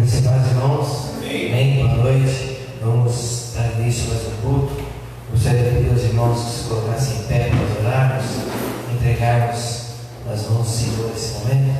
Principais irmãos, amém, boa noite. Vamos dar início a mais um culto. Gostaria de pedir aos irmãos que se colocassem em pé para orarmos, entregarmos nas mãos do Senhor esse momento.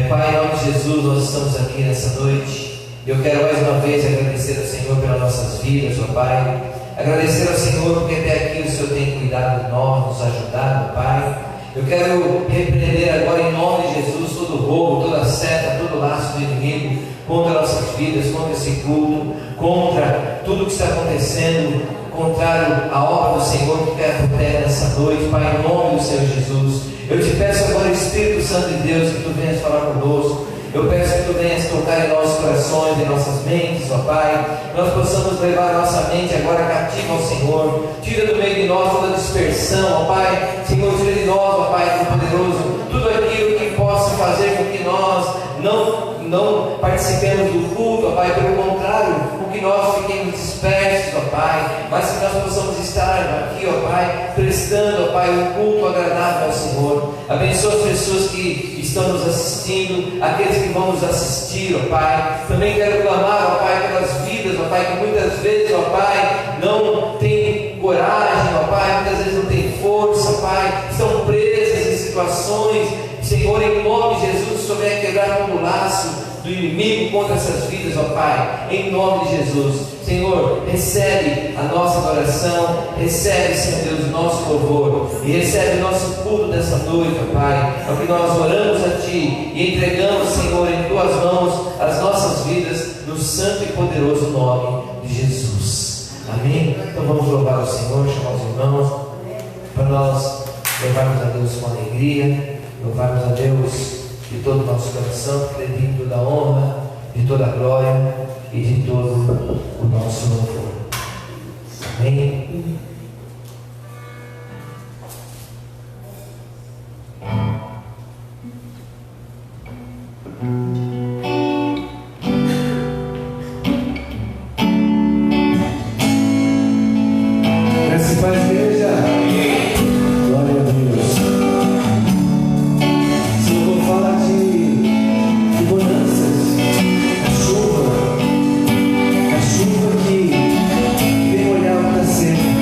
Pai, em nome de Jesus, nós estamos aqui nessa noite. Eu quero mais uma vez agradecer ao Senhor pelas nossas vidas, ó Pai. Agradecer ao Senhor porque até aqui o Senhor tem cuidado de nós, nos ajudado, ó Pai. Eu quero repreender agora em nome de Jesus todo roubo, toda seta, todo laço do inimigo contra nossas vidas, contra esse culto, contra tudo que está acontecendo, contrário à obra do Senhor que quer por terra nessa noite, Pai, em nome do Senhor Jesus. Eu te peço agora, Espírito Santo de Deus, que tu venhas falar conosco. Eu peço que tu venhas tocar em nossos corações, em nossas mentes, ó Pai. Nós possamos levar a nossa mente agora cativa ao Senhor. Tira do meio de nós toda dispersão, ó Pai. Senhor, tira de nós, ó Pai, tão poderoso, tudo aquilo que possa fazer com que nós não participemos do culto, ó Pai. Pelo contrário, com que nós fiquemos dispersos, ó Pai. Mas que nós possamos estar aqui, ó Pai, prestando, ó Pai, um culto agradável ao Senhor. Abençoa as pessoas que estão nos assistindo, aqueles que vão nos assistir, ó Pai. Também quero clamar, ó Pai, pelas vidas, ó Pai, que muitas vezes, ó Pai, não tem coragem, ó Pai, muitas vezes não tem força, ó Pai, estão presas em situações. Senhor, em nome de Jesus, o Senhor venha quebrar todo o laço do inimigo contra essas vidas, ó Pai, em nome de Jesus. Senhor, recebe a nossa adoração, recebe, Senhor Deus, o nosso louvor e recebe o nosso culto dessa noite, ó Pai. É o que nós oramos a Ti e entregamos, Senhor, em Tuas mãos as nossas vidas, no santo e poderoso nome de Jesus. Amém? Então vamos louvar o Senhor, chamar os irmãos para nós louvarmos a Deus com alegria, louvarmos a Deus de todo o nosso coração, que lhe dê toda a honra, de toda a glória e de todo o nosso louvor. Amém? Principais igreja, glória a Deus. Se eu vou falar de bonanças, a chuva que vem olhar para sempre.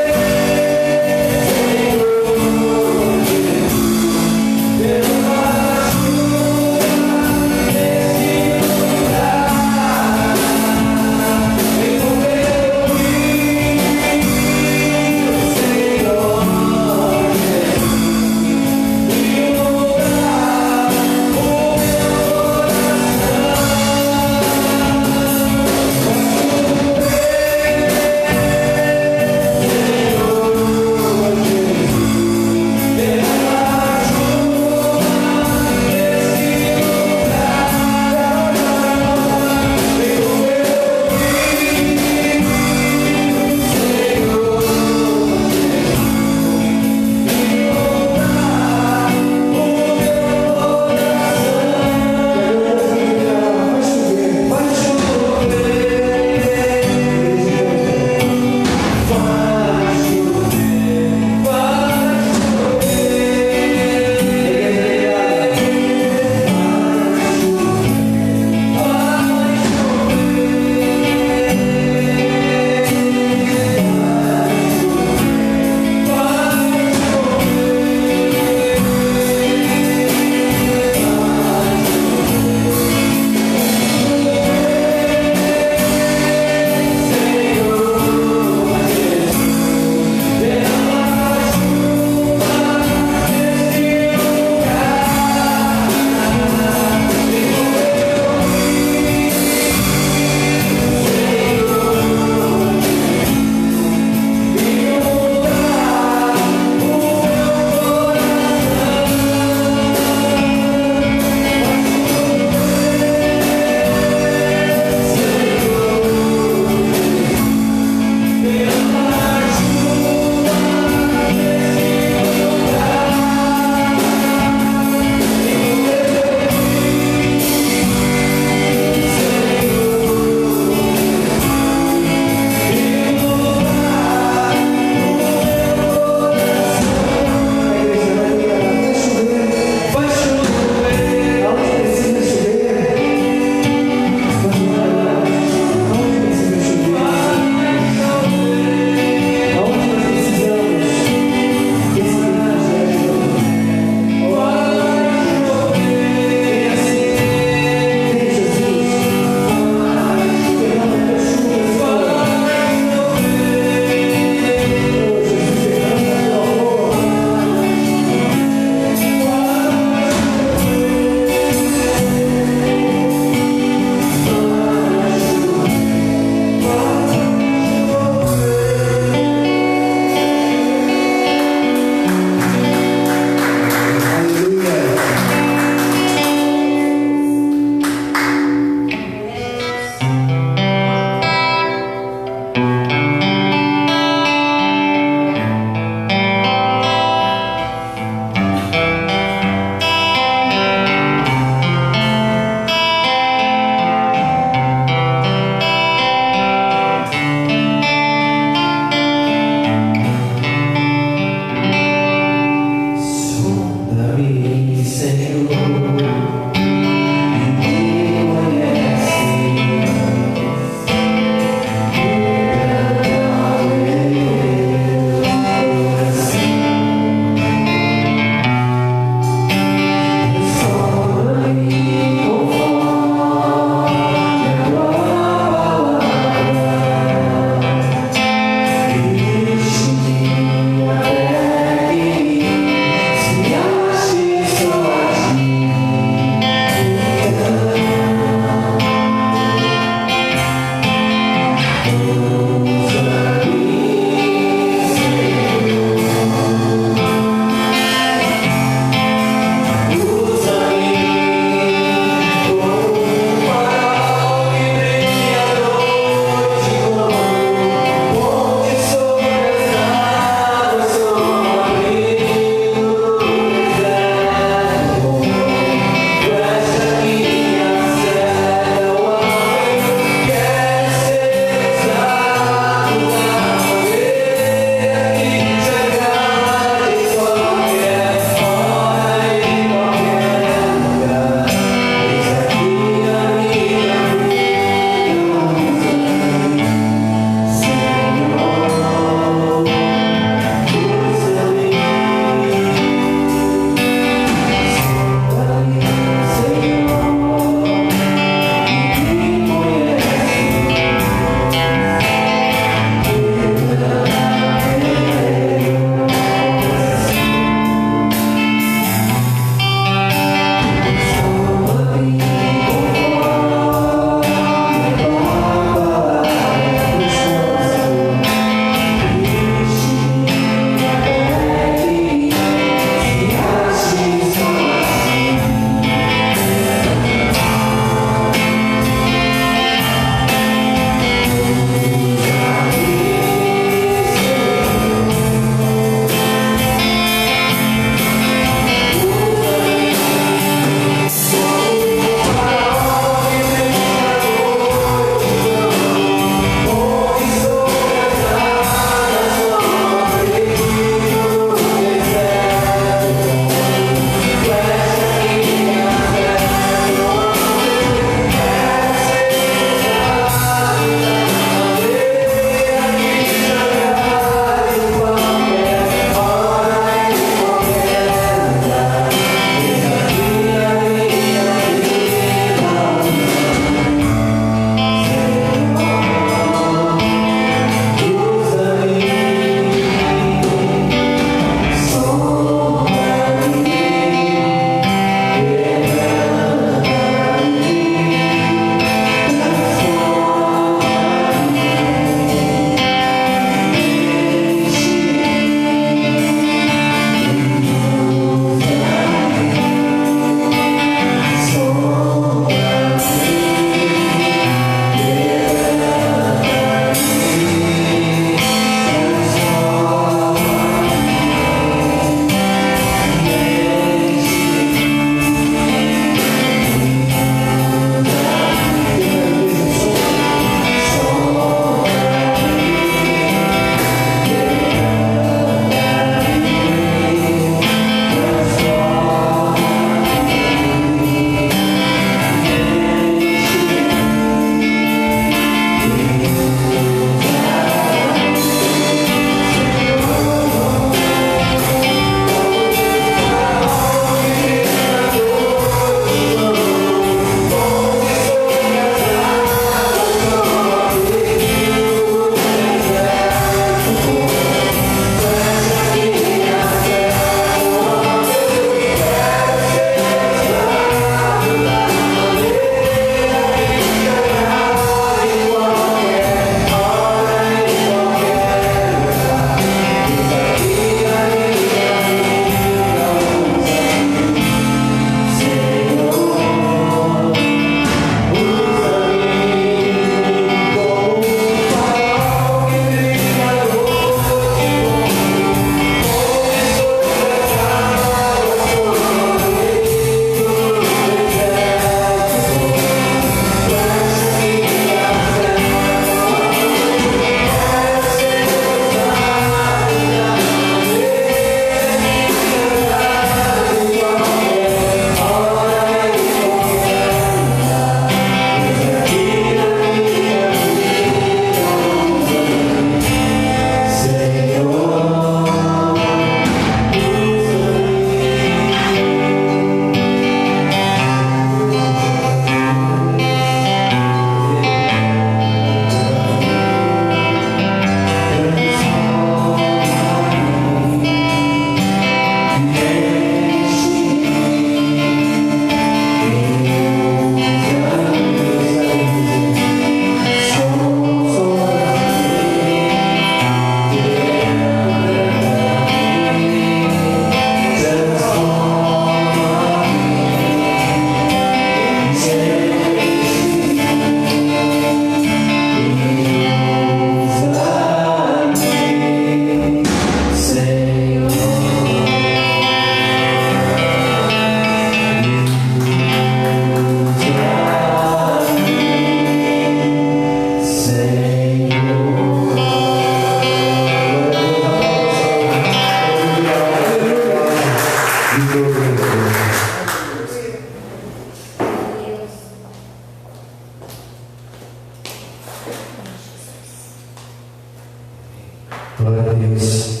Glória a Deus.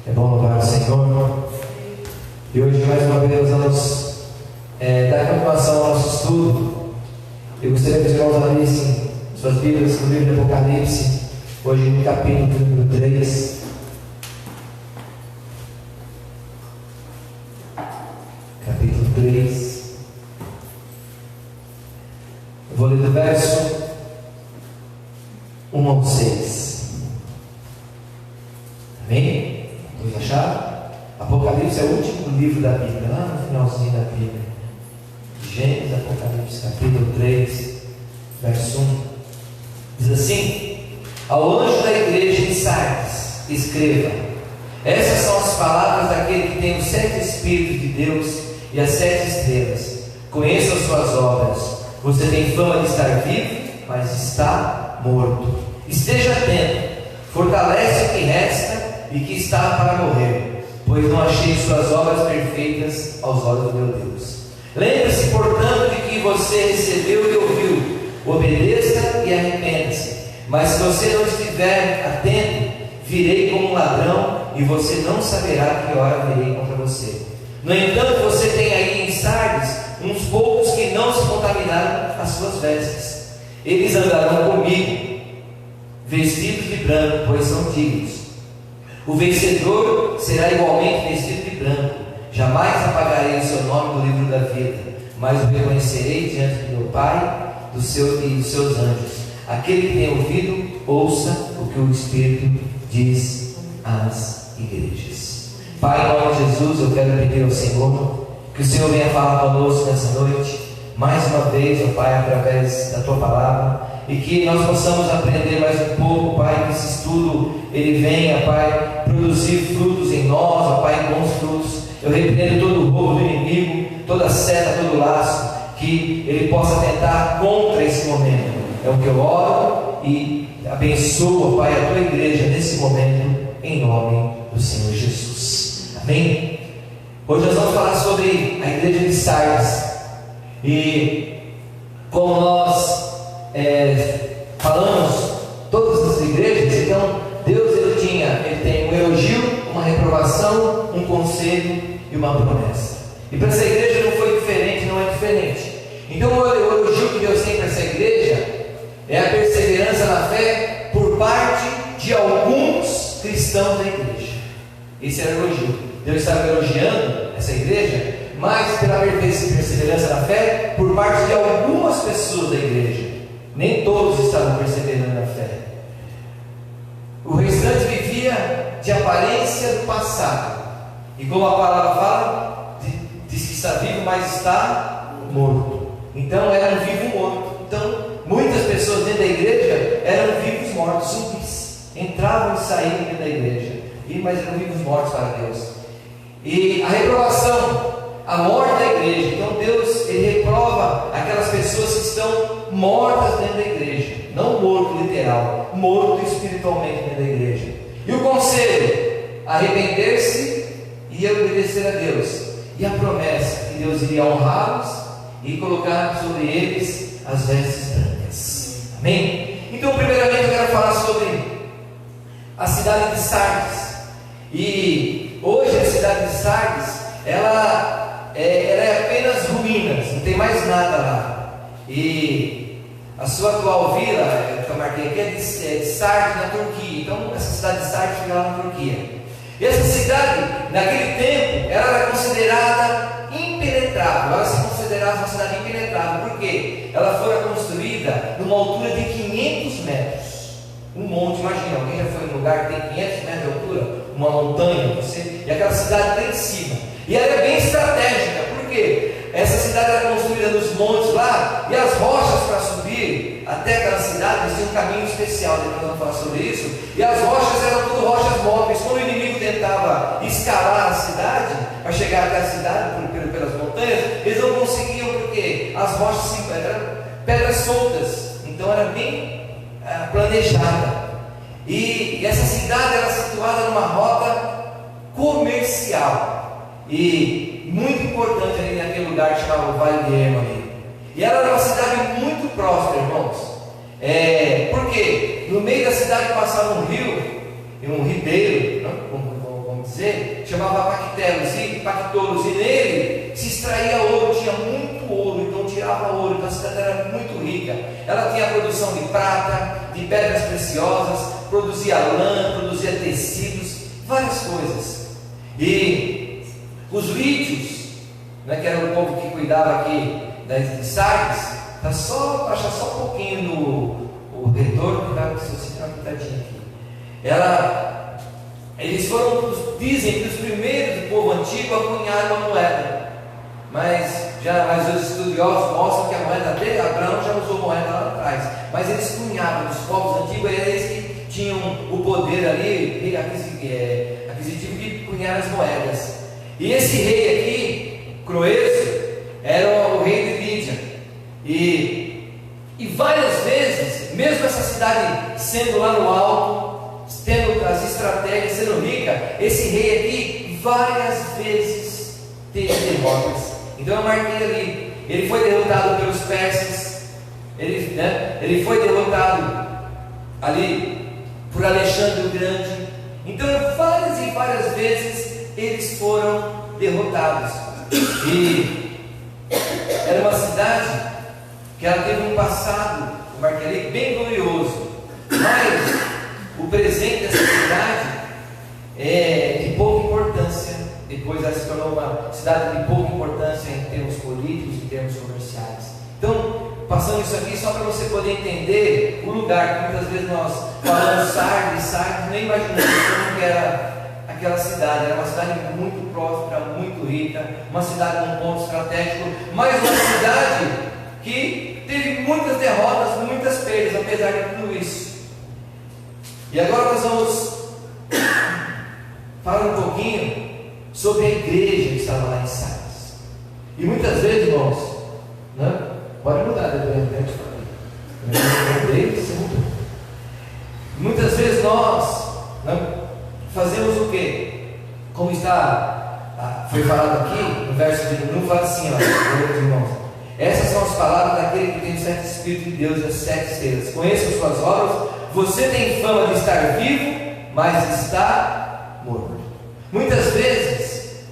É bom louvar o Senhor. E hoje mais uma vez vamos dar continuação ao nosso estudo. Eu gostaria que os irmãos abrissem suas Bíblias no livro do Apocalipse, hoje no capítulo número 3. Capítulo 3. Eu vou ler do verso 1 ao 6. Amém? Todos acharam? Apocalipse é o último livro da Bíblia, lá no finalzinho da Bíblia. Gênesis, Apocalipse, capítulo 3, verso 1. Diz assim: ao anjo da igreja de Sardes, escreva: essas são as palavras daquele que tem os 7 Espíritos de Deus e as 7 estrelas. Conheço as suas obras. Você tem fama de estar vivo, mas está morto. Esteja atento, fortalece o que resta e que está para morrer, pois não achei suas obras perfeitas aos olhos do meu Deus. Lembre-se, portanto, de que você recebeu e ouviu. Obedeça e arrependa-se. Mas se você não estiver atento, virei como um ladrão e você não saberá que hora virei contra você. No entanto, você tem aí em Sardes uns poucos que não se contaminaram as suas vestes. Eles andarão comigo, vestidos de branco, pois são dignos. O vencedor será igualmente vestido de branco. Jamais apagarei o seu nome do livro da vida, mas o reconhecerei diante do meu Pai e dos seus anjos. Aquele que tem ouvido, ouça o que o Espírito diz às igrejas. Pai, em nome de Jesus, eu quero pedir ao Senhor que o Senhor venha falar conosco nessa noite, mais uma vez, ó Pai, através da Tua palavra, e que nós possamos aprender mais um pouco, Pai, que esse estudo, ele venha, Pai, produzir frutos em nós, ó Pai, bons frutos. Eu repreendo todo o roubo do inimigo, toda seta, todo laço, que ele possa tentar contra esse momento. É o que eu oro e abençoo, ó Pai, a Tua igreja nesse momento, em nome do Senhor Jesus. Amém? Hoje nós vamos falar sobre a igreja de Sardes. E como nós falamos todas as igrejas, então Deus ele tem um elogio, uma reprovação, um conselho e uma promessa. E para essa igreja não foi diferente, não é diferente. Então o elogio que Deus tem para essa igreja é a perseverança na fé por parte de alguns cristãos da igreja. Esse era o elogio. Deus estava elogiando essa igreja, mas pela perseverança na fé por parte de algumas pessoas da igreja. Nem todos estavam perseverando na fé. O restante vivia de aparência do passado. E como a palavra fala, diz que está vivo, mas está morto. Então era um vivo morto. Então muitas pessoas dentro da igreja eram vivos mortos, zumbis. Entravam e saíam dentro da igreja, mas eram vivos mortos para Deus. E a reprovação, a morte da igreja. Então Deus, ele reprova aquelas pessoas que estão mortas dentro da igreja. Não morto literal, morto espiritualmente dentro da igreja. E o conselho: arrepender-se e obedecer a Deus. E a promessa que Deus iria honrá-los e colocar sobre eles as vestes brancas. Amém? Então primeiramente eu quero falar sobre a cidade de Sardes. E hoje a cidade de Sardes, ela é apenas ruínas, não tem mais nada lá. E a sua atual vila, que eu marquei aqui, é de Sardes, na Turquia. Então essa cidade de Sardes fica lá na Turquia. E essa cidade, naquele tempo, ela era considerada impenetrável. Ela se considerava uma cidade impenetrável. Por quê? Ela foi construída numa altura de 500 metros. Um monte, imagina, alguém já foi em um lugar que tem 500 metros de altura? Uma montanha, e aquela cidade lá em cima. E ela é bem estratégica, porque essa cidade era construída nos montes lá, e as rochas para subir até aquela cidade, eles tinham um caminho especial, depois nós vamos falar sobre isso, e as rochas eram tudo rochas móveis. Quando o inimigo tentava escalar a cidade, para chegar até a cidade, pelas montanhas, eles não conseguiam, porque as rochas eram pedras soltas, então era bem planejada. E essa cidade era situada numa rota comercial e muito importante ali naquele lugar que chamava o Vale de Hermon. E ela era uma cidade muito próspera, irmãos. Porque no meio da cidade passava um rio, um ribeiro, vamos dizer, chamava Pactolos, e nele se extraía ouro, tinha muito ouro, então tirava ouro, então a cidade era muito rica. Ela tinha produção de prata, de pedras preciosas, produzia lã, produzia tecidos, várias coisas. E os lídios, né, que era o povo que cuidava aqui de Sardes, tá só, achar só um pouquinho no retorno, que vai uma pitadinha aqui. Eles foram, dizem que os primeiros do povo antigo a cunhar uma moeda, mas os estudiosos mostram que a moeda dele, Abraão já usou moeda lá atrás, mas eles cunhavam, os povos antigos, eles que tinham o poder ali aquisitivo de cunhar as moedas. E esse rei aqui, Croeso, era o rei de Lídia, e várias vezes, mesmo essa cidade sendo lá no alto, tendo as estratégias, sendo rica, esse rei aqui várias vezes teve derrotas. Então eu marquei ali, ele foi derrotado pelos persas, ele foi derrotado ali por Alexandre o Grande. Então várias e várias vezes eles foram derrotados. E era uma cidade que ela teve um passado, eu marquei ali, bem glorioso, mas o presente dessa cidade é de pouca importância. Depois ela se tornou uma cidade de pouca importância em termos políticos, em termos comerciais. Então, passando isso aqui só para você poder entender o lugar, que muitas vezes nós falamos Sardes, nem imaginamos como que era aquela cidade. Era uma cidade muito próspera, muito rica, uma cidade num ponto estratégico, mas uma cidade que teve muitas derrotas, muitas perdas, apesar de tudo isso. E agora nós vamos falar um pouquinho sobre a igreja que estava lá em Sardes. E muitas vezes, irmãos, né? Pode mudar depois, muitas vezes nós, né, fazemos o quê? Como foi falado aqui no verso de Nuno, fala assim, ó, irmãos: essas são as palavras daquele que tem o certo Espírito de Deus e as 7 estrelas. Conheçam suas obras. Você tem fama de estar vivo, mas está morto. Muitas vezes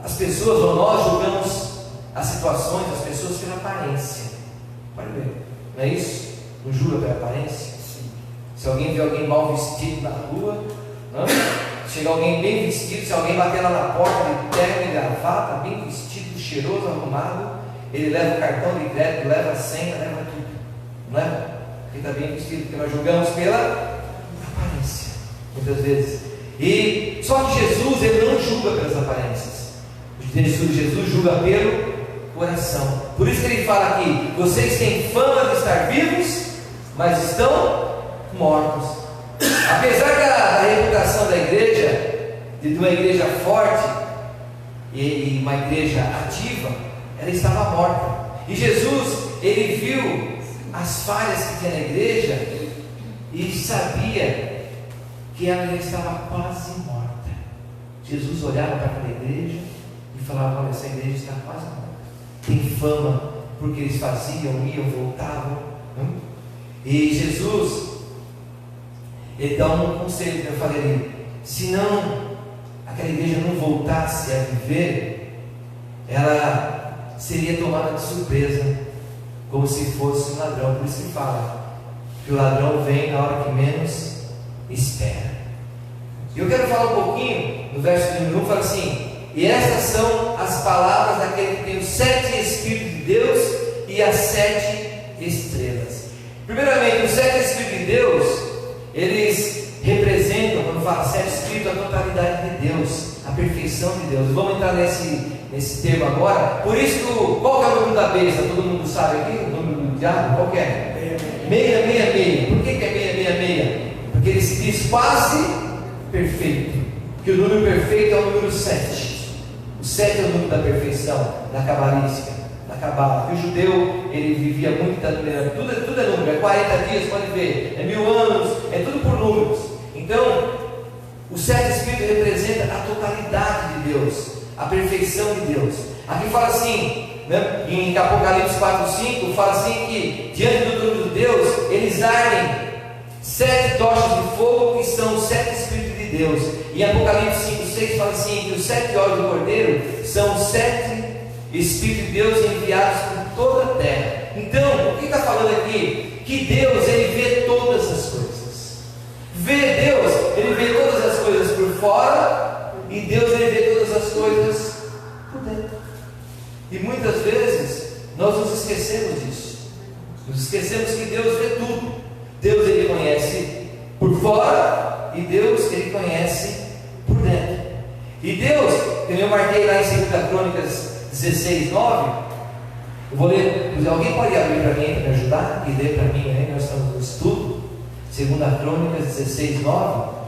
as pessoas ou nós julgamos as situações, as pessoas pela aparência. Pode ver, não é isso? Não julga pela aparência? Sim. Se alguém vê alguém mal vestido na rua, não? Chega alguém bem vestido, se alguém bater lá na porta de terno e gravata, bem vestido, cheiroso, arrumado, ele leva o cartão de crédito, leva a senha, leva tudo, não é? Ele está bem vestido, porque nós julgamos pela aparência, muitas vezes. E só que Jesus, ele não julga pelas aparências. Jesus julga pelo coração. Por isso que ele fala aqui: vocês têm fama de estar vivos, mas estão mortos. Apesar da reputação da igreja, de uma igreja forte e uma igreja ativa, ela estava morta. E Jesus, ele viu as falhas que tinha na igreja e sabia que ela estava quase morta. Jesus olhava para aquela igreja e falava: olha, essa igreja está quase morta. Tem fama porque eles faziam, iam, voltavam. E Jesus, ele dá um conselho que eu falei ali: se não, aquela igreja não voltasse a viver, ela seria tomada de surpresa, como se fosse um ladrão. Por isso que fala que o ladrão vem na hora que menos espera. E eu quero falar um pouquinho no verso de 1, fala assim: e essas são as palavras daquele que tem os 7 Espíritos de Deus e as 7 estrelas. Primeiramente, os 7 Espíritos de Deus, eles representam, quando fala 7 Espíritos, a totalidade de Deus, a perfeição de Deus. Vamos entrar nesse termo agora. Por isso, qual que é o número da besta? Todo mundo sabe aqui o número do diabo? Qual que é? 666. Por que é 666? Porque ele se diz quase perfeito. Porque o número perfeito é o número 7. O 7 é o número da perfeição, da cabalística, da cabala. E o judeu, ele vivia muito da maneira, tudo é número, é 40 dias, pode ver, é 1000 anos, é tudo por números. Então, o 7 Espíritos representa a totalidade de Deus, a perfeição de Deus. Aqui fala assim, né, em Apocalipse 4:5, fala assim que diante do trono de Deus, eles ardem 7 tochas de fogo, que são os 7 Espíritos Deus. E Apocalipse 5:6 fala assim, que os 7 olhos do Cordeiro são os 7 Espíritos de Deus enviados por toda a terra. Então, o que está falando aqui? Que Deus, Ele vê todas as coisas. Deus, Ele vê todas as coisas por fora, e Deus, Ele vê todas as coisas por dentro. E muitas vezes nós nos esquecemos disso. Nos esquecemos que Deus vê tudo. Deus, Ele conhece por fora, e Deus, Ele conhece por dentro. E Deus, como eu marquei lá em 2 Crônicas 16:9, eu vou ler. Alguém pode abrir para mim, para me ajudar? E ler para mim, né? Nós estamos no estudo. 2 Crônicas 16:9.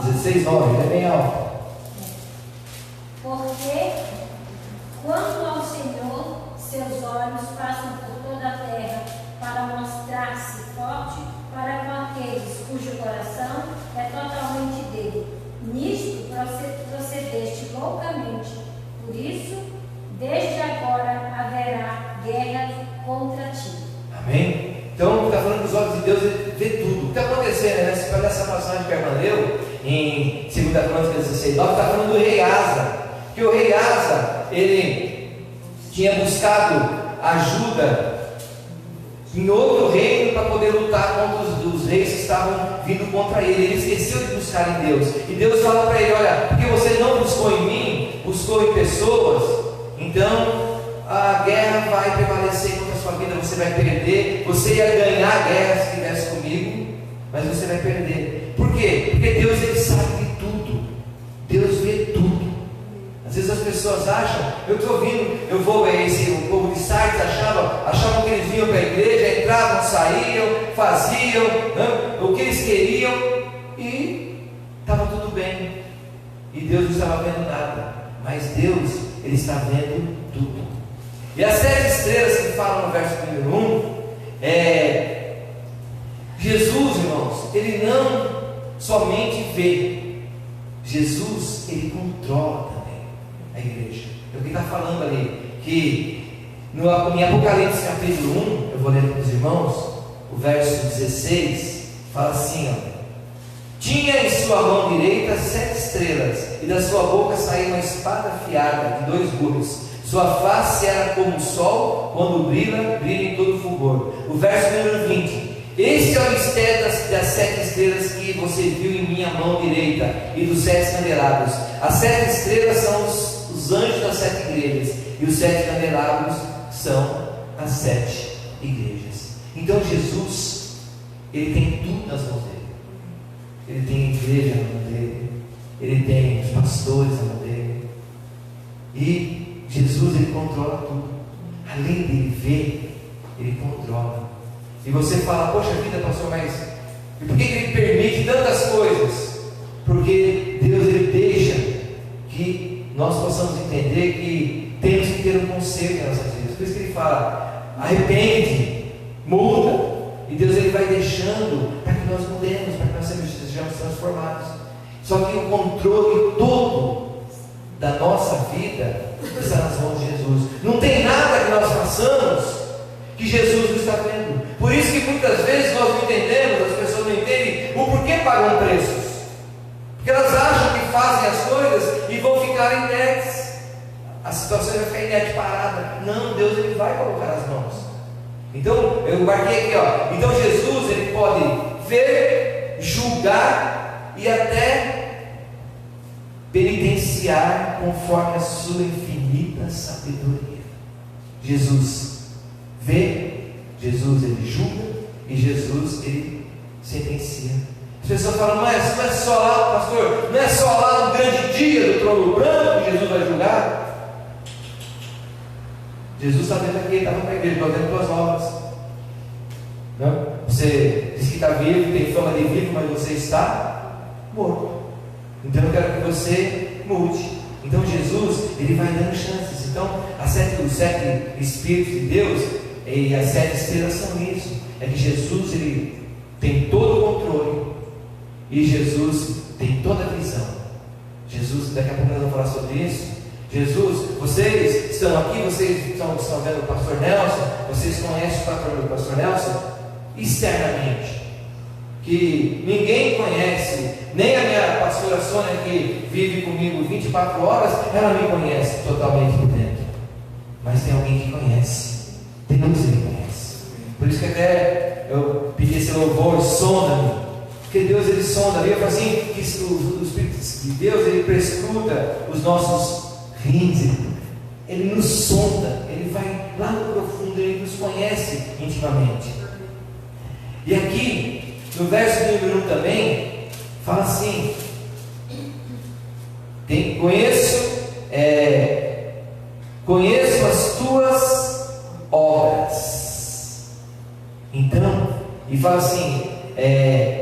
16:9, é bem alto. Porque, quanto ao Senhor, seus olhos passam por toda a terra para mostrar-se forte para com aqueles cujo coração é totalmente dele. Nisto procedeste loucamente. Por isso, desde agora haverá guerra contra ti. Amém? Então, está falando dos olhos de Deus, Ele vê tudo. O que está acontecendo, né? Se olhar essa passagem que a irmã leu, em 2 Crônicas 16:9, está falando do rei Asa. Que o rei Asa, ele tinha buscado ajuda em outro reino para poder lutar contra os reis que estavam vindo contra ele. Ele esqueceu de buscar em Deus. E Deus fala para ele: olha, porque você não buscou em mim, buscou em pessoas, então a guerra vai prevalecer contra a sua vida, você vai perder. Você ia ganhar a guerra se estivesse comigo, mas você vai perder. Por quê? Porque Deus, Ele sabe de tudo. Deus vê tudo. Às vezes as pessoas acham, eu estou ouvindo, o povo de Sardes achavam que eles vinham para a igreja, entravam, saíam, faziam, o que eles queriam, e estava tudo bem. E Deus não estava vendo nada, mas Deus, Ele está vendo tudo. E as 7 estrelas que falam no verso número 1, Jesus, irmãos, Ele não somente vê, Jesus, Ele controla também a igreja. É o que está falando ali, que em Apocalipse capítulo 1, eu vou ler para os irmãos, o verso 16, fala assim, tinha em sua mão direita 7 estrelas, e da sua boca saía uma espada afiada de 2 gumes. Sua face era como o sol, quando brilha em todo fulgor. O verso número 20, este é o mistério das 7 estrelas que você viu em minha mão direita, e dos 7 candelabros. As 7 estrelas são os anjos das 7 igrejas, e os 7 candelabros são as 7 igrejas. Então Jesus, Ele tem tudo nas mãos dele. Ele tem a igreja na mão dele, Ele tem os pastores na mão dele, e Jesus, Ele controla tudo. Além dele ver, Ele controla. E você fala: poxa vida, pastor, mas e por que Ele permite tantas coisas? Porque Deus, Ele deixa que nós possamos entender que temos que ter um conserto em nossas vidas. Por isso que Ele fala: arrepende, muda. E Deus, Ele vai deixando para que nós mudemos, para que nós sejamos transformados. Só que o controle todo da nossa vida está nas mãos de Jesus. Não tem nada que nós façamos que Jesus não está vendo. Por isso que muitas vezes nós não entendemos, as pessoas não entendem o porquê pagam preços. Porque elas acham que fazem as coisas e vão ficar inertes. A situação vai ficar inerte, parada. Não, Deus, Ele vai colocar as mãos. Então, eu marquei aqui, então Jesus, Ele pode ver, julgar e até penitenciar conforme a sua infinita sabedoria. Jesus vê, Jesus, Ele julga, e Jesus, Ele sentencia. As pessoas falam: mas não é só lá, pastor, não é só lá no grande dia do trono branco que Jesus vai julgar. Jesus está vendo aqui, estava para a igreja, estou vendo tuas obras. Não? Você diz que está vivo, tem fama de vivo, mas você está morto. Então eu quero que você mude. Então Jesus, Ele vai dando chances. Então os 7 Espíritos de Deus e as 7 estrelas são isso. É que Jesus, Ele tem todo o controle, e Jesus tem toda a visão. Jesus, daqui a pouco nós vamos falar sobre isso. Jesus, vocês estão aqui, vocês estão vendo o pastor Nelson, vocês conhecem o pastor Nelson, externamente, que ninguém conhece, nem a minha pastora Sônia, que vive comigo 24 horas, ela me conhece totalmente por dentro, mas tem alguém que conhece, Deus ele conhece. Por isso que até eu pedi esse louvor, sonda-me, porque Deus ele sonda, a Bíblia fala assim, que o Espírito de Deus ele prescruta os nossos rins, ele nos sonda, ele vai lá no profundo, ele nos conhece intimamente. E aqui, no verso número 1 também, fala assim: conheço as tuas obras. Então, e fala assim: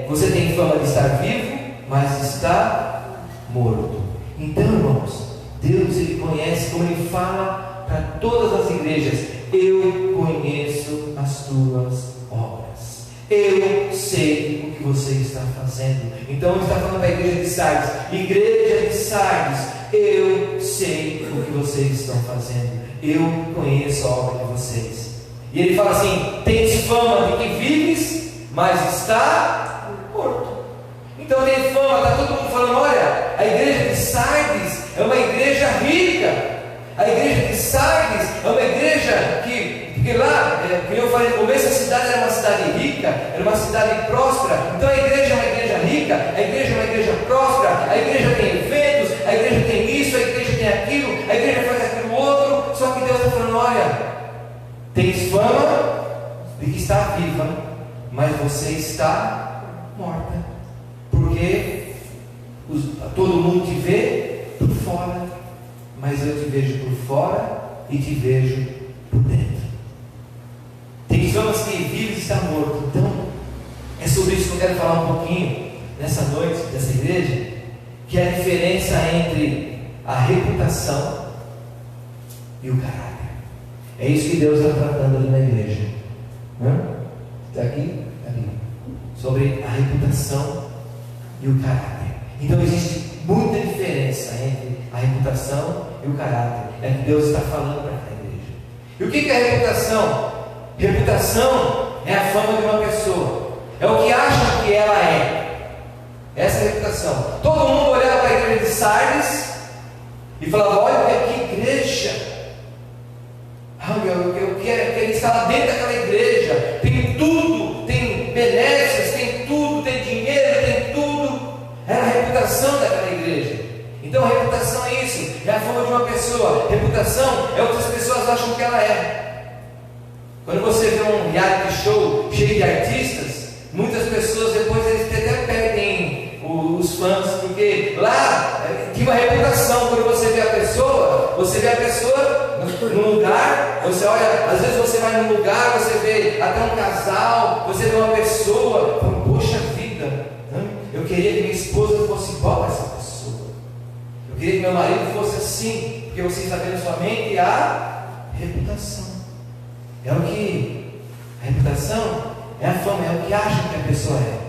você tem fama de estar vivo, mas está morto. Então, irmãos, Deus ele conhece, como ele fala para todas as igrejas: eu conheço as tuas obras, eu sei o que você está fazendo. Então ele está falando para a igreja de Sardes: igreja de Sardes, eu sei o que vocês estão fazendo, eu conheço a obra de vocês. E ele fala assim: tens fama de que vives, mas está morto. Então tem fama, está todo mundo falando: olha, a igreja de Sardes é uma igreja rica, a igreja de Sardes é uma igreja porque lá, como eu falei no começo, a cidade era uma cidade rica, era uma cidade próspera. Então a igreja é uma igreja rica, a igreja é uma igreja próspera, a igreja tem eventos, a igreja tem isso, a igreja tem aquilo, a igreja faz aquilo outro. Só que Deus está falando: olha, tens fama de que está viva, mas você está morta, porque todo mundo te vê por fora, mas eu te vejo por fora e te vejo por dentro. Tem fama que vive e está morto. Então, é sobre isso que eu quero falar um pouquinho nessa noite dessa igreja, que é a diferença entre a reputação e o caráter. É isso que Deus está tratando ali na igreja. Está aqui? Está aqui. Sobre a reputação e o caráter. Então existe muita diferença entre a reputação e o caráter. É que Deus está falando para a igreja. E o que é a reputação? Reputação é a fama de uma pessoa, é o que acha que ela é. Essa é a reputação. Todo mundo olhava para a igreja de Sardes e falava: olha que igreja, eu quero estar lá dentro daquela igreja, tem tudo, tem benesses, tem tudo, tem dinheiro, tem tudo. Era a reputação daquela igreja. Então a reputação é isso, é a fama de uma pessoa. Reputação é o que as pessoas acham que ela é. Quando você vê um reality show cheio de artistas, muitas pessoas depois eles até perdem os fãs, porque lá tinha uma reputação. Quando você vê a pessoa num lugar, você olha, às vezes você vai num lugar, você vê até um casal, você vê uma pessoa, fala: poxa vida, eu queria que minha esposa fosse igual a essa pessoa, eu queria que meu marido fosse assim, porque você está vendo somente a reputação. É o que a reputação é a fama, é o que acham que a pessoa é.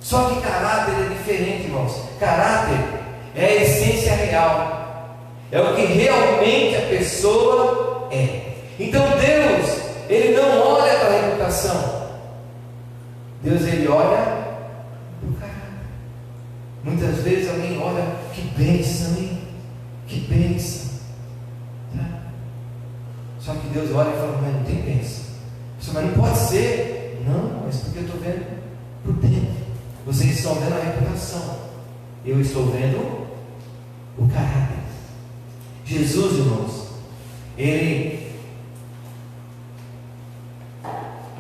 Só que caráter é diferente, irmãos. Caráter é a essência real, é o que realmente a pessoa é. Então Deus, ele não olha para a reputação, Deus ele olha para o caráter. Muitas vezes alguém olha: que bênção, hein? Que bênção. Só que Deus olha e fala: mas não tem bênção. Mas não pode ser. Não, mas porque eu estou vendo por dentro. Vocês estão vendo a reputação, eu estou vendo o caráter. Jesus, irmãos, ele,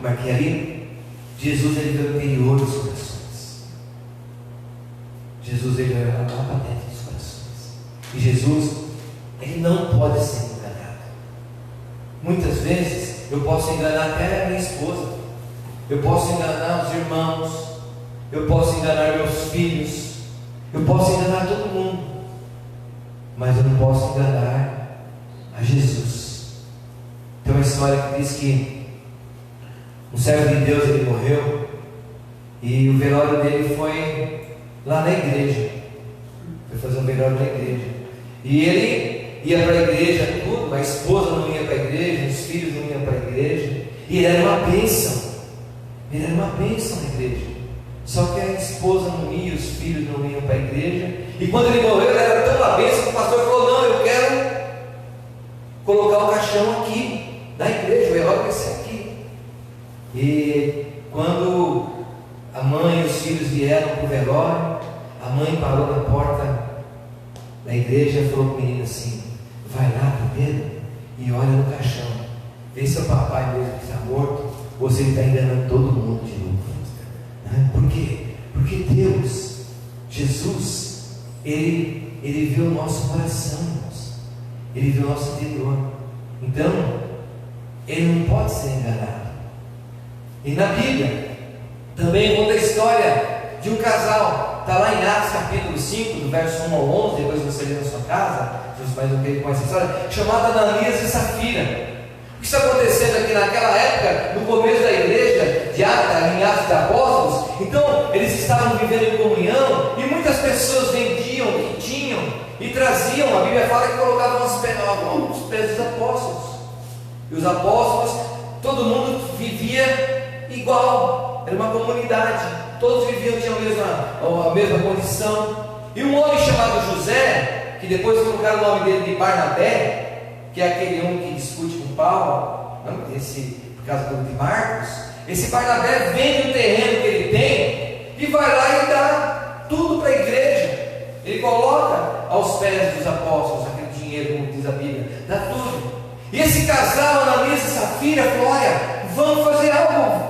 marquei ali, Jesus ele vê o interior dos corações. Jesus ele olha lá para dentro dos corações. E Jesus, ele não pode ser enganado. Muitas vezes eu posso enganar até a minha esposa, eu posso enganar os irmãos, eu posso enganar meus filhos, eu posso enganar todo mundo, mas eu não posso enganar a Jesus. Tem uma história que diz que um servo de Deus ele morreu e o velório dele foi lá na igreja. Foi fazer um velório na igreja. E ele ia para a igreja, tudo, a esposa não ia para a igreja, os filhos não iam para a igreja, e ele era uma bênção. Ele era uma bênção na igreja. Só que a esposa não ia, os filhos não iam para a igreja. E quando ele morreu, ele era tão uma bênção que o pastor falou: não, eu quero colocar o caixão aqui da igreja, o velório vai ser aqui. E quando a mãe e os filhos vieram para o velório, a mãe parou na porta da igreja e falou para o menino assim: vai lá primeiro e olha no caixão, vê se é o papai mesmo que está morto ou se ele está enganando todo mundo de novo. Por quê? Porque Deus, Jesus, Ele vê o nosso coração, irmãos. Ele vê o nosso interior. Então, Ele não pode ser enganado. E na Bíblia também conta a história de um casal. Está lá em Atos capítulo 5, do verso 1 ao 11. Depois você lê na sua casa, se você mais não quer com essa história, chamada Ananias e Safira. O que está acontecendo aqui naquela época, no começo da igreja, em Atos dos Apóstolos? Então, eles estavam vivendo em comunhão, e muitas pessoas vendiam o que tinham e traziam. A Bíblia fala que colocavam aos pés dos apóstolos. E os apóstolos, todo mundo vivia igual, era uma comunidade, todos viviam, tinham a mesma condição. E um homem chamado José, que depois colocaram o nome dele de Barnabé, que é aquele um que discute com Paulo, não? Esse, por causa de Marcos. Esse Barnabé vende o terreno que ele tem e vai lá e dá tudo para a igreja. Ele coloca aos pés dos apóstolos aquele dinheiro, como diz a Bíblia, dá tudo. E esse casal, Ananias e Safira, falou: olha, vamos fazer algo,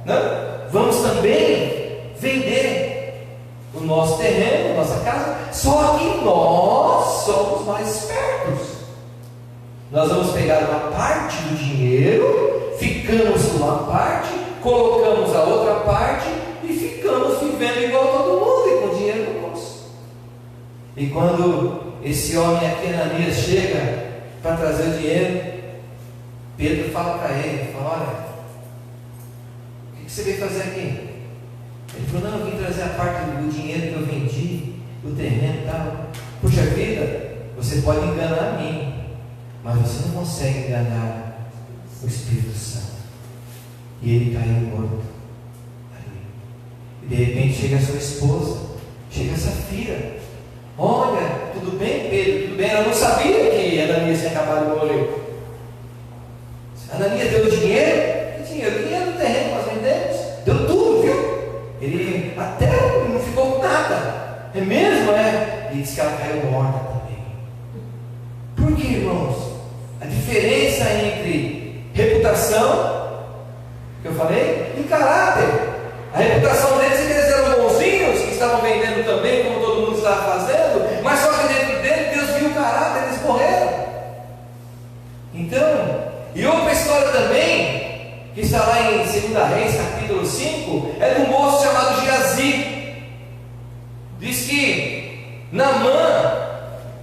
não? Vamos também vender o nosso terreno, a nossa casa, só que nós somos mais espertos. Nós vamos pegar uma parte do dinheiro, ficamos com uma parte, colocamos a outra parte e ficamos vivendo igual todo mundo e com dinheiro no bolso. E quando esse homem aqui, Ananias, chega para trazer o dinheiro, Pedro fala para ele, olha, o que você veio fazer aqui? Ele falou: não, eu vim trazer a parte do dinheiro que eu vendi, do terreno e tal. Puxa vida, você pode enganar a mim, mas você não consegue enganar o Espírito Santo. E ele caiu morto ali. E de repente chega a sua esposa, chega a Safira: olha, tudo bem, Pedro? Tudo bem? Ela não sabia que Ananias tinha acabado de morrer. Ananias deu dinheiro? Que dinheiro? O dinheiro do terreno nós vendemos. Deu tudo, viu? Ele até não ficou com nada. É mesmo, é? E disse que ela caiu morta também. Por que, irmãos? A diferença entre reputação, que eu falei, e caráter. A reputação deles é que eles eram bonzinhos, que estavam vendendo também, como todo mundo estava fazendo, mas só que dentro dele, Deus viu o caráter, eles morreram. Então, e outra história também, que está lá em 2 Reis, capítulo 5, é de um moço chamado Geazi. Diz que Naamã,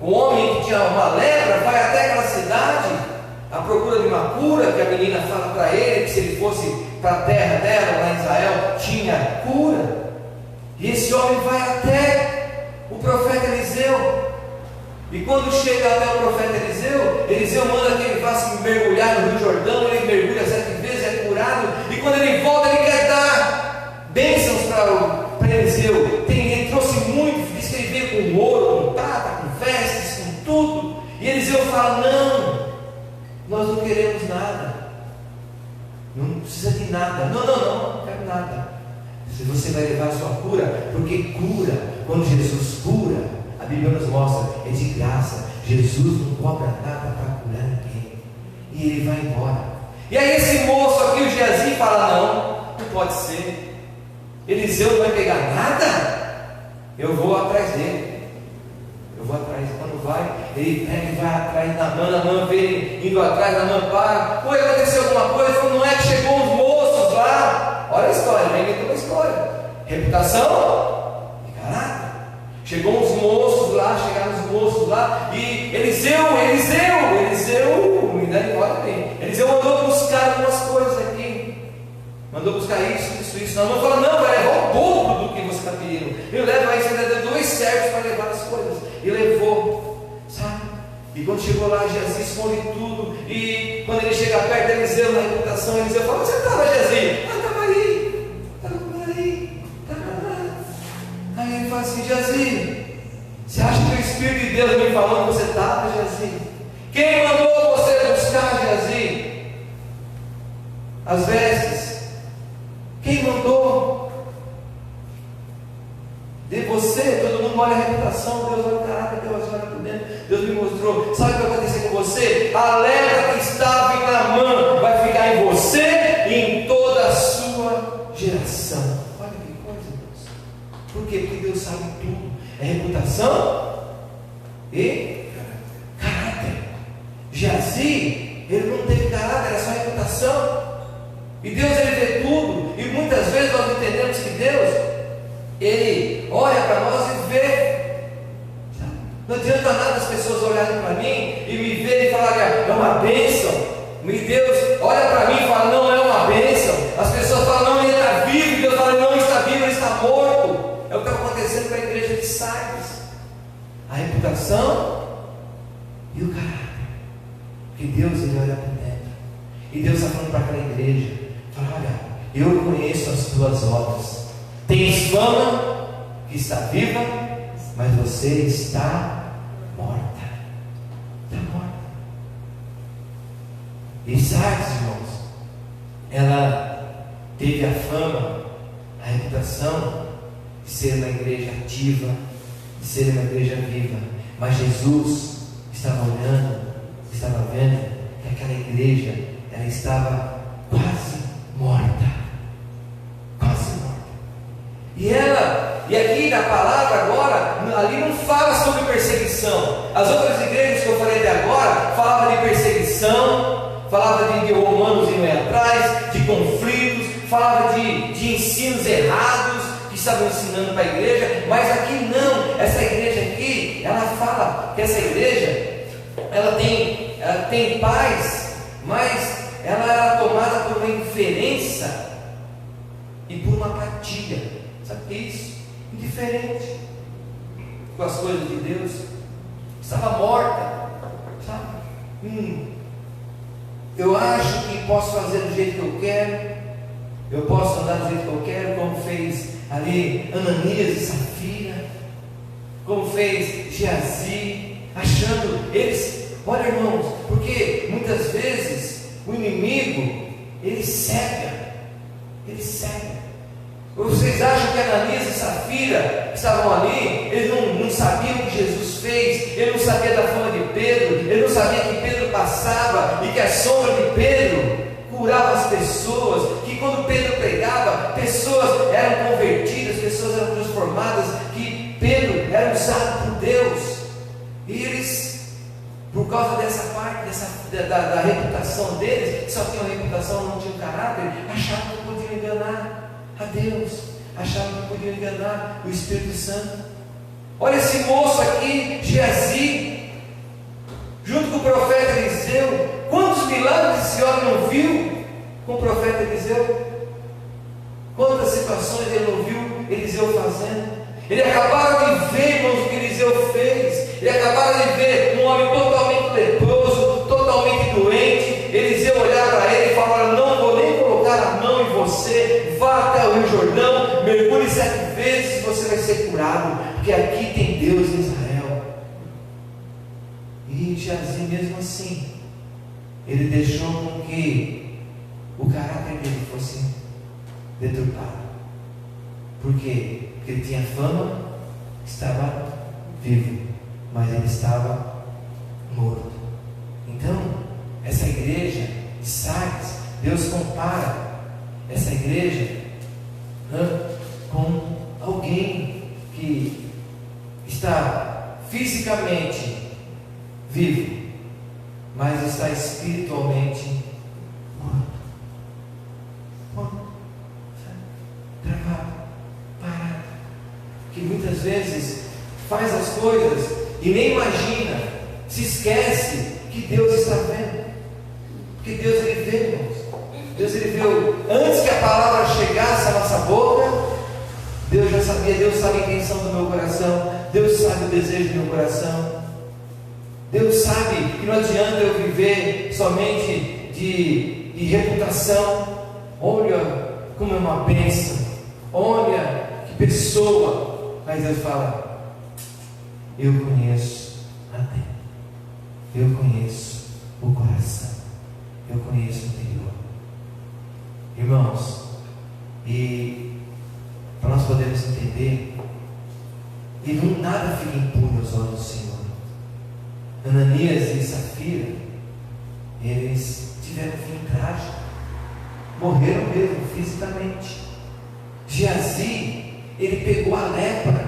o homem que tinha uma lepra, vai até aquela cidade à procura de uma cura, que a menina fala para ele que se ele fosse para a terra dela, lá em Israel, tinha cura. E esse homem vai até o profeta Eliseu. E quando chega até o profeta Eliseu, Eliseu manda que ele vá se mergulhar no Rio Jordão. Ele mergulha 7 vezes, é curado. E quando ele volta, ele quer dar bênçãos para Eliseu. Ele trouxe muito, diz que ele veio com ouro, com prata, com vestes, com tudo. E Eliseu fala: não, nós não queremos nada, não precisa de nada. Não quero nada. Se você vai levar a sua cura, porque cura, quando Jesus cura, a Bíblia nos mostra, é de graça. Jesus não cobra nada para curar ninguém. E ele vai embora. E aí esse moço aqui, o Geazi, fala: não pode ser. Eliseu não vai pegar nada. Eu vou atrás dele. Eu vou atrás. Quando vai, ele pega e vai atrás da Naamã, vê ele indo atrás, Naamã para. Oi, aconteceu alguma coisa? Ele falou: não é que chegou uns moços lá. Olha a história, vem inventou uma história. Reputação e caráter. Chegou uns moços lá, chegaram os moços lá, e Eliseu, me dá embora bem. Eliseu mandou buscar algumas coisas aqui. Mandou buscar isso. Naamã fala: não, vai levar o dobro do que você está pedindo. Ele leva aí, você deu 2 servos para levar as coisas. E levou, sabe? E quando chegou lá, Geazi esconde tudo. E quando ele chega perto de Eliseu, na reputação, Eliseu fala: onde você estava, Geazi? Estava aí. fezes? Quem mandou? De você, todo mundo olha a reputação, Deus olha o caráter, Deus olha por dentro, Deus me mostrou. Sabe o que vai acontecer com você? A lepra que estava em Naamã vai ficar em você e em toda a sua geração. Olha que coisa, Deus. Por quê? Porque Deus sabe tudo. É reputação e caráter. Geazi, ele não teve caráter, era só reputação. E Deus, ele vê tudo. E muitas vezes nós entendemos que Deus, ele olha para nós e vê. Não adianta nada as pessoas olharem para mim e me verem e falarem: é uma bênção. E Deus olha para mim e fala: não é uma bênção. As pessoas falam: não, ele está vivo. E Deus fala: não está vivo, ele está morto. É o que está acontecendo com a igreja de Sardes. A reputação e o caráter. Porque Deus, ele olha por dentro. E Deus está falando para aquela igreja: fala, olha, eu conheço as tuas obras. Tens fama que está viva, mas você está morta. Está morta. E Sardes, irmãos, ela teve a fama, a reputação de ser uma igreja ativa, de ser uma igreja viva. Mas Jesus estava olhando, estava vendo que aquela igreja, ela estava quase morta. Quase morta. E aqui na palavra agora, ali não fala sobre perseguição. As outras igrejas que eu falei até agora, falavam de perseguição, falava de romanos indo atrás, de conflitos, falava de ensinos errados que estavam ensinando para a igreja. Mas aqui não, essa igreja aqui, ela fala que essa igreja, ela tem paz, mas ela era tomada por uma indiferença e por uma apatia. Sabe o que é isso? Indiferente com as coisas de Deus. Estava morta, sabe? Eu acho que posso fazer do jeito que eu quero, eu posso andar do jeito que eu quero, como fez ali Ananias e Safira, como fez Geazi, achando eles. Olha, irmãos, porque muitas vezes o inimigo, ele cega. Vocês acham que Ananias e Safira que estavam ali, eles não sabiam o que Jesus fez, ele não sabia da fama de Pedro, ele não sabia que Pedro passava e que a sombra de Pedro curava as pessoas, que quando Pedro pregava, pessoas eram convertidas, pessoas eram transformadas, que Pedro era usado por Deus. E eles, por causa dessa parte, da reputação deles, que só tinham reputação, não tinham caráter, achavam que podiam enganar a Deus, achavam que podiam enganar o Espírito Santo. Olha esse moço aqui, Geazi, junto com o profeta Eliseu. Quantos milagres esse homem não viu com o profeta Eliseu? Quantas situações ele não viu Eliseu fazendo? Ele acabaram de ver, irmãos, o que Eliseu fez. Ele acabaram de ver um homem totalmente leproso, totalmente doente. Eliseu olhar para ele e falar: não vou nem colocar a mão em você, vá até o Rio Jordão, mergulhe 7 vezes e você vai ser curado, porque aqui tem Deus em Israel. E Geazi, mesmo assim, ele deixou com que o caráter dele fosse deturpado. Por quê? Porque ele tinha fama, estava vivo, mas ele estava morto. Então, essa igreja de Sardes, Deus compara essa igreja com alguém que está fisicamente vivo, mas está espiritualmente morto, travado, parado, que muitas vezes faz as coisas e nem imagina, se esquece que Deus está vendo, porque Deus, ele vê, irmãos. Deus, ele viu antes que a palavra chegasse à nossa boca. Deus já sabia, Deus sabe a intenção do meu coração, Deus sabe o desejo do meu coração. Deus sabe que não adianta eu viver somente de reputação. Olha como é uma bênção, olha que pessoa. Mas Deus fala: eu conheço a dentro, eu conheço o coração, eu conheço o interior, Irmãos, e para nós podermos entender, e nada fica impune aos olhos do Senhor. Ananias e Safira, eles tiveram fim trágico, morreram mesmo fisicamente. Geazi, ele pegou a lepra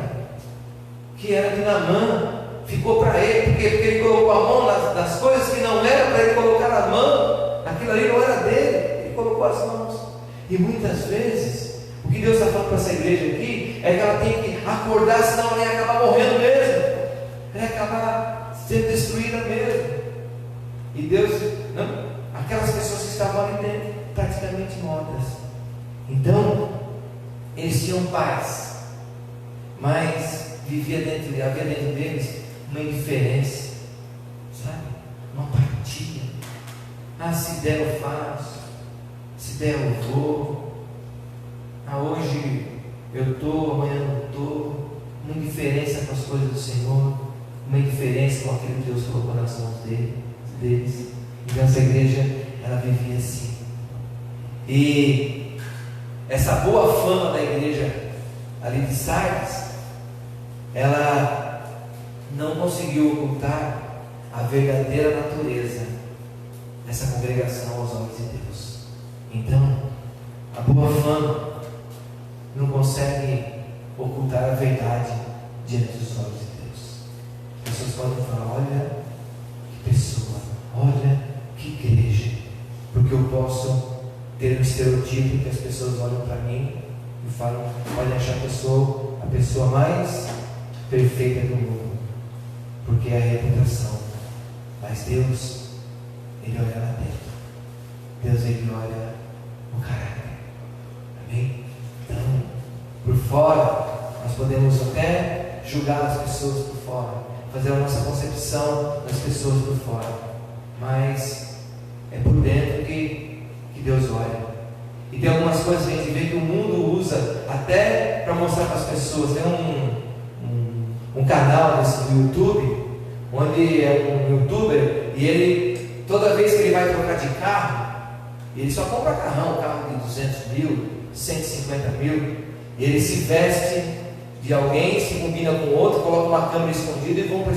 que era de Naamã, ficou para ele, porque ele colocou a mão nas coisas que não era para ele colocar a mão, aquilo ali não era dele, ele colocou as mãos. E muitas vezes, o que Deus está falando para essa igreja aqui, é que ela tem que acordar, senão ela ia acabar morrendo mesmo, ela ia acabar sendo destruída mesmo. E Deus, não, aquelas pessoas que estavam ali dentro, praticamente mortas. Então, eles tinham paz, mas havia dentro deles uma indiferença, sabe? Uma apatia. Se der eu faço, se der eu vou. Hoje eu estou, amanhã eu não estou. Uma indiferença com as coisas do Senhor, uma indiferença com aquilo que Deus colocou nas mãos deles. Então essa igreja, ela vivia assim. E essa boa fama da igreja ali de Sardes, ela não conseguiu ocultar a verdadeira natureza dessa congregação aos olhos de Deus. Então, a boa fama não consegue ocultar a verdade diante dos olhos de Deus. As pessoas podem falar: olha que pessoa, olha que igreja, porque eu posso ter um estereotipo que as pessoas olham para mim e falam, podem achar a pessoa mais perfeita do mundo, porque é a reputação. Mas Deus, Ele olha lá dentro. Deus, Ele olha o caráter. Amém? Então, por fora, nós podemos até julgar as pessoas por fora, fazer a nossa concepção das pessoas por fora, mas é por dentro que Deus olha. E tem algumas coisas que a gente vê que o mundo usa até para mostrar para as pessoas. Tem um canal no YouTube, onde é um youtuber, e ele, toda vez que ele vai trocar de carro, ele só compra carro de 200 mil, 150 mil, e ele se veste de alguém, se combina com outro, coloca uma câmera escondida e vão para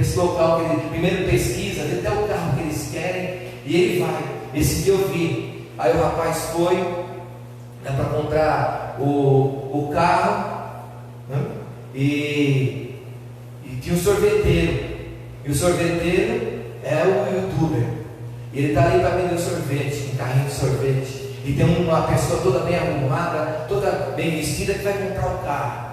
esse local que ele primeiro pesquisa, até o carro que eles querem, e ele vai. Esse dia eu vi. Aí o rapaz foi para comprar o carro, né? E tinha um sorveteiro, e o sorveteiro é o youtuber, e ele está ali para vender sorvete, um carrinho de sorvete, e tem uma pessoa toda bem arrumada, toda bem vestida, que vai comprar o carro.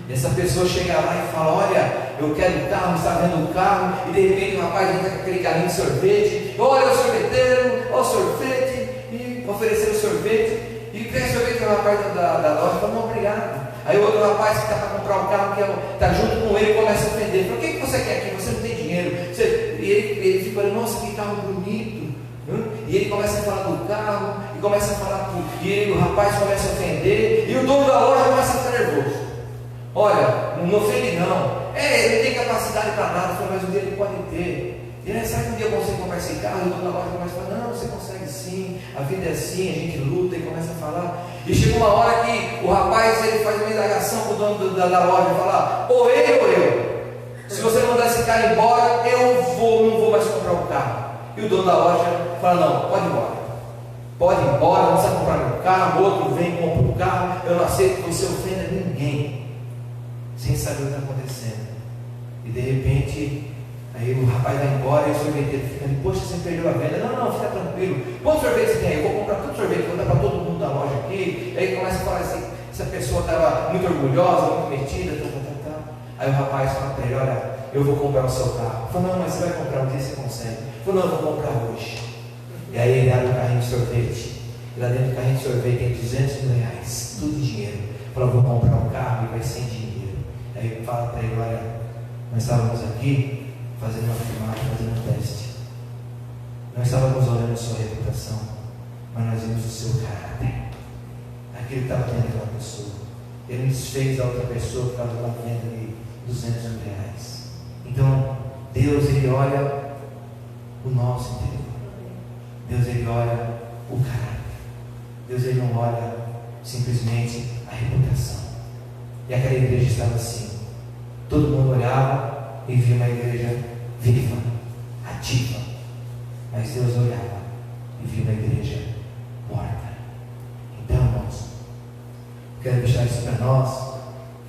E essa pessoa chega lá e fala: olha, eu quero o carro, está vendo o carro, e de repente o rapaz entra com aquele carrinho de sorvete, olha o sorveteiro, olha o sorvete, oferecer o sorvete, e quer sorvete para o rapaz da loja, fala: não, obrigado. Aí o outro rapaz que está para comprar o carro, que está junto com ele, começa a ofender, fala: o que você quer aqui? Você não tem dinheiro. E ele fica olhando: nossa, que carro bonito. E ele começa a falar do carro, e começa a falar e o rapaz começa a ofender, e o dono da loja começa a ficar nervoso. Olha, não ofende não, ele não tem capacidade para nada, mas um dia ele pode ter. E ele sabe que um dia eu consigo comprar esse carro, e o dono da loja começa a falar: não, você consegue sim, a vida é assim, a gente luta, e começa a falar. E chega uma hora que o rapaz, ele faz uma indagação para o dono da loja, falar: ou ele ou eu, se você mandar esse cara embora, eu não vou mais comprar o carro. E o dono da loja fala: não, pode ir embora, não precisa comprar meu carro. O outro vem e compra o carro, eu não aceito que você ofenda ninguém, sem saber o que está acontecendo. E de repente, aí o rapaz vai embora, e o sorveteiro fica ali: poxa, você perdeu a venda. Não, fica tranquilo, quanto sorvete você tem? Eu vou comprar tudo sorvete, vou dar para todo mundo da loja aqui. Aí começa a falar assim, essa pessoa estava muito orgulhosa, muito metida, tá. Aí o rapaz fala para ele: olha, eu vou comprar o seu carro. Fala: não, mas você vai comprar um dia, você consegue. Fala: não, eu vou comprar hoje. E aí ele abre o carrinho de sorvete, e lá dentro do carrinho de sorvete tem 200 mil reais, tudo dinheiro. Fala: vou comprar um carro e vai sem dinheiro. Aí fala para ele: olha, nós estávamos aqui fazendo uma filmagem, fazendo um teste. Nós estávamos olhando a sua reputação, mas nós vimos o seu caráter. Aquilo que estava dentro daquela pessoa. Ele desfez a outra pessoa que estava lá vendo ali 200 mil reais. Então, Deus, Ele olha o nosso interior. Deus, Ele olha o caráter. Deus ele não olha simplesmente a reputação. E aquela igreja estava assim. Todo mundo olhava e via uma igreja viva, ativa. Mas Deus olhava e via uma igreja morta. Então, irmãos, quero deixar isso para nós,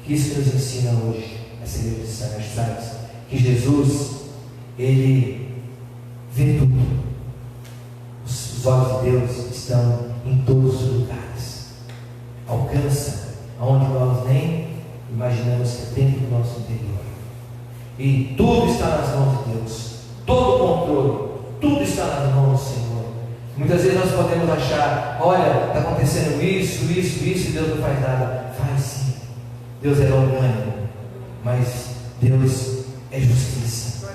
que isso que nos ensina hoje, essa igreja de São Charles, que Jesus, ele vê tudo. Os olhos de Deus estão em todos os lugares. Alcança aonde nós nem imaginamos que é dentro do nosso interior. E tudo está nas mãos de Deus. Todo o controle, tudo está nas mãos do Senhor. Muitas vezes nós podemos achar, olha, está acontecendo isso, e Deus não faz nada. Faz sim. Deus é longânimo, mas Deus é justiça.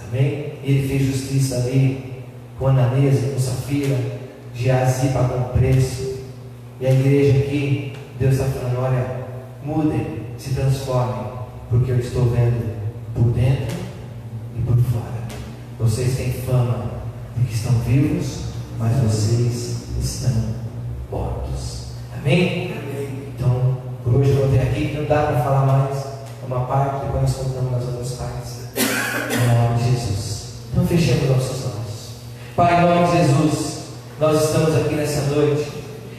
Amém? Ele fez justiça ali com Ananias, com Safira. Geazi pagou um preço. E a igreja aqui, Deus está falando, olha, mudem, se transformem, porque eu estou vendo por dentro e por fora. Vocês têm fama de que estão vivos, mas vocês estão mortos. Amém? Então, por hoje eu vou ter aqui, que não dá para falar mais uma parte, depois nós contamos nas outras partes. Em nome de Jesus. Então fechemos nossos olhos. Pai, em nome de Jesus, nós estamos aqui nessa noite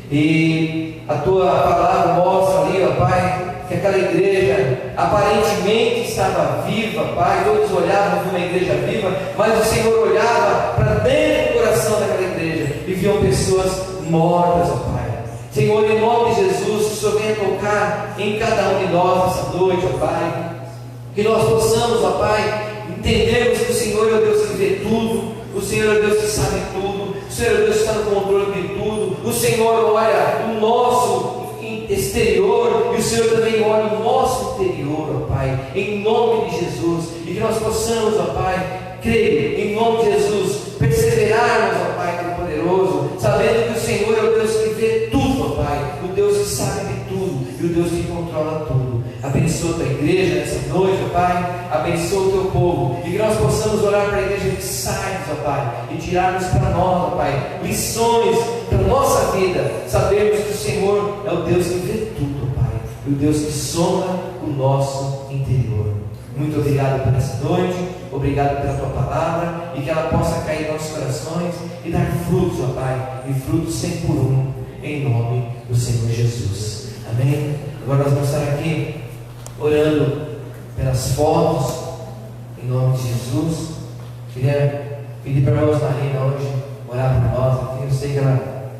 e a Tua palavra mostra ali, ó Pai, que aquela igreja aparentemente estava viva, Pai. Todos olhavam para uma igreja viva, mas o Senhor olhava para dentro do coração daquela igreja e viam pessoas mortas, ó Pai. Senhor, em nome de Jesus, que o Senhor venha tocar em cada um de nós essa noite, ó Pai. Que nós possamos, ó Pai, entendermos que o Senhor é o Deus que vê tudo, o Senhor é o Deus que sabe tudo, o Senhor é o Deus que está no controle de tudo. O Senhor olha o nosso exterior e o Senhor também olha o nosso interior, ó Pai, em nome de Jesus. E que nós possamos, ó Pai, crer em nome de Jesus, perseverarmos, ó Pai Todo-Poderoso, sabendo que o Senhor é o Deus que vê tudo, ó Pai, o Deus que sabe de tudo e o Deus que controla tudo. Abençoa a tua igreja nessa noite, ó Pai. Abençoa o teu povo. E que nós possamos olhar para a igreja de Sardes, ó Pai, e tirarmos para nós, ó Pai, lições para a nossa vida. Sabemos que o Senhor é o Deus que vê tudo, ó Pai, e o Deus que sonda o nosso interior. Muito obrigado por essa noite. Obrigado pela tua palavra. E que ela possa cair em nossos corações e dar frutos, ó Pai, e frutos 100 por 1, em nome do Senhor Jesus. Amém? Agora nós vamos estar aqui orando pelas fotos, em nome de Jesus. Queria pedir para a irmã Marina hoje orar por nós aqui. Eu sei que ela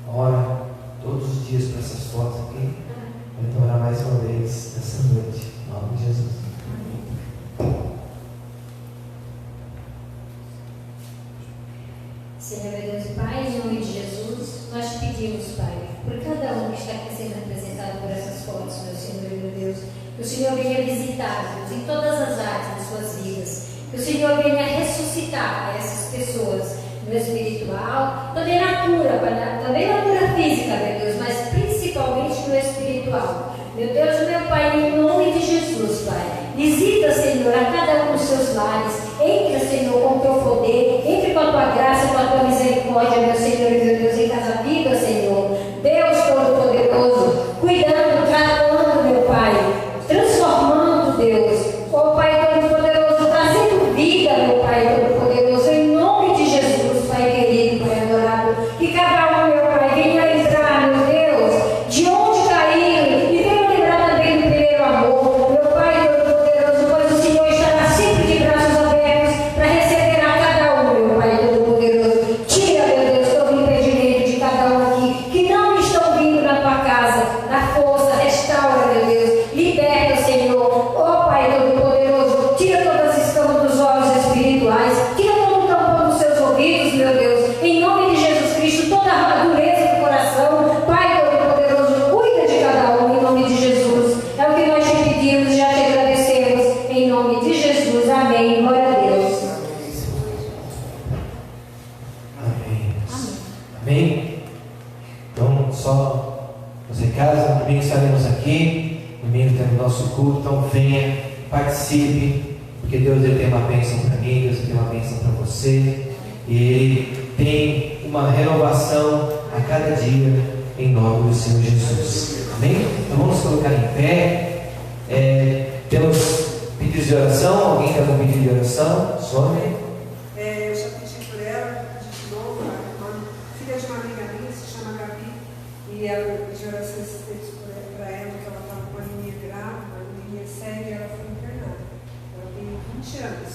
ora todos os dias para essas fotos aqui. Então orar mais uma vez nessa noite, em nome de Jesus. Senhor, meu Deus e Pai, em nome de Jesus, nós te pedimos, Pai, por cada um que está aqui sendo representado por essas fotos, meu Senhor e meu Deus, que o Senhor venha visitá-los em todas as áreas das suas vidas, que o Senhor venha ressuscitar essas pessoas no espiritual, também na cura, também na cura física, meu Deus, mas principalmente no espiritual. Meu Deus e meu Pai, em nome de Jesus, Pai, visita, Senhor, a cada um dos seus lares. Entra, Senhor, com o teu poder, entre com a tua graça, com a tua misericórdia, meu Senhor e meu Deus, em cada vida, Senhor. Deus Todo-Poderoso, cuidando, tratando, meu Pai, transformando, Deus. Ó Pai Todo-Poderoso, trazendo vida, meu Pai Todo-Poderoso, em nome de Jesus, Pai querido, Pai adorado. Que cada um, meu Pai, venha entrar, meu Deus, de onde caíram, e venha lembrar também do primeiro amor, meu Pai Todo-Poderoso, pois o Senhor estará sempre de braços abertos para receber a cada um, meu Pai Todo-Poderoso. Tira, meu Deus, todo o impedimento de cada um aqui, que não estão vindo na tua casa, na força, restaura, meu Deus, liberta, Senhor, ó Pai Todo-Poderoso, tira todas as escamas dos olhos espirituais, tira todo o tampão dos seus ouvidos, meu Deus, em nome de Jesus Cristo, toda a dureza do coração, Pai Todo-Poderoso, cuida de cada um, em nome de Jesus. É o que nós te pedimos e já te agradecemos, em nome de Jesus. Amém. Glória a Deus. Amém. Amém. Então, só os recados. Domingo estaremos aqui. Domingo temos nosso culto. Então, venha, participe, porque Deus ele tem uma bênção para mim, Deus tem uma bênção para você. E Ele tem uma renovação a cada dia, em nome do Senhor Jesus. Amém? Então vamos colocar em pé. Temos pedidos de oração. Alguém tem algum pedido de oração? Sônia? Eu já pedi por ela, pedi de novo, uma filha de uma amiga minha, se chama Gabi, e ela pediu oração esses tempos para ela, que ela estava com uma anemia grave, uma anemia séria, e ela foi internada. Ela tem 20 anos,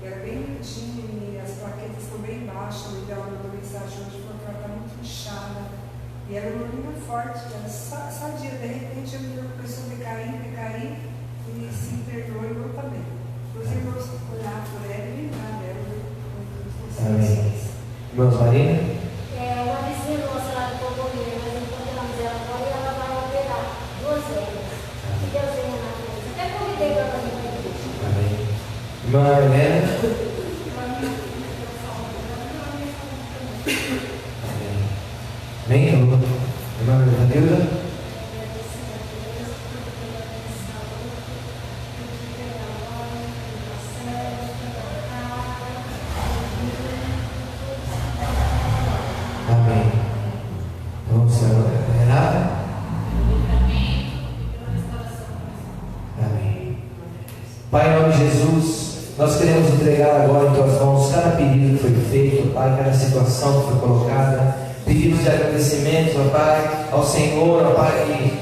e ela é bem lentinha, e as plaquetas estão bem baixas. A mãe dela mandou mensagem hoje falando que ela está muito inchada, e ela é uma menina forte, ela sadia. De repente a menina começou a decair, e se internou e não está bem. Os irmãos orar por ela e lembrar dela. Amém. Irmãos Marina? Uma vizinha nossa lá do Cogomiro, nós encontramos ela agora e ela vai operar 2 vezes. Que Deus venha na frente. Até convidei para fazer uma igreja. Amém. Irmã Helena? Amém. Irmã Marilda? Amém. Vamos, senhora Renata? Amém. Pai, em nome de Jesus, nós queremos entregar agora em tuas mãos cada pedido que foi feito, Pai, cada situação que foi colocada, pedidos de agradecimento, ó Pai, ao Senhor, ó Pai,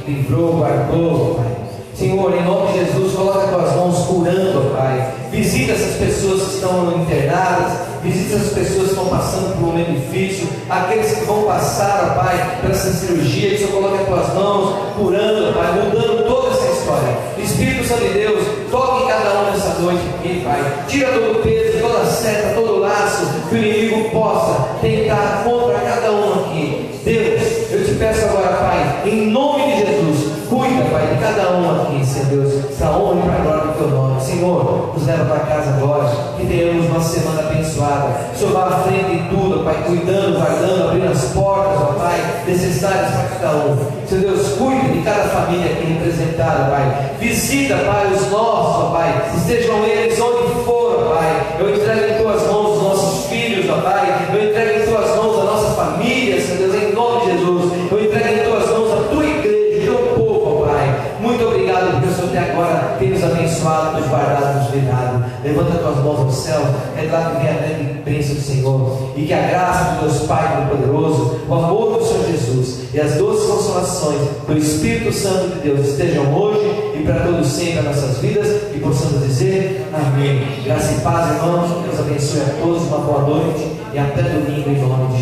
que livrou, guardou, Pai. Senhor, em nome de Jesus, coloca as tuas mãos curando, ó Pai. Visita essas pessoas que estão internadas, visita essas pessoas que estão passando por um momento difícil, aqueles que vão passar, ó Pai, por essa cirurgia, que o Senhor coloca as tuas mãos curando, ó Pai, mudando toda essa história. Espírito Santo de Deus, toque em cada um nessa noite aqui, Pai. Tira todo o peso, toda a seta, todo o laço que o inimigo possa tentar contra cada um aqui. Deus, eu te peço agora, Pai, em nome de Jesus, cuida, Pai, de cada um aqui, Senhor Deus, para a honra e para a glória do teu nome. Senhor, nos leva para casa agora, que tenhamos uma semana abençoada. O Senhor vá à frente de tudo, Pai, cuidando, guardando, abrindo as portas, ó Pai, necessárias para cada um. Senhor Deus, cuide de cada família aqui representada, Pai. Visita, Pai, os nossos, ó Pai, estejam eles onde for, ó Pai. Eu entrego em tuas mãos os nossos filhos, ó Pai. Eu entrego em tuas mãos a nossa família, Senhor Deus, em nome de Jesus. Eu entrego em tuas mãos a tua igreja, o teu povo, ó Pai. Muito obrigado, porque o Senhor até agora tem nos abençoado, nos guardado, nos livrado. Levanta tuas mãos ao céu, é lá que vem a grande bênção do Senhor, e que a graça do Deus Pai Todo-Poderoso, o amor do Senhor Jesus e as doces consolações do Espírito Santo de Deus estejam hoje e para todos sempre nas nossas vidas, e possamos dizer amém. Graça e paz, irmãos, que Deus abençoe a todos, uma boa noite e até domingo em nome de Jesus.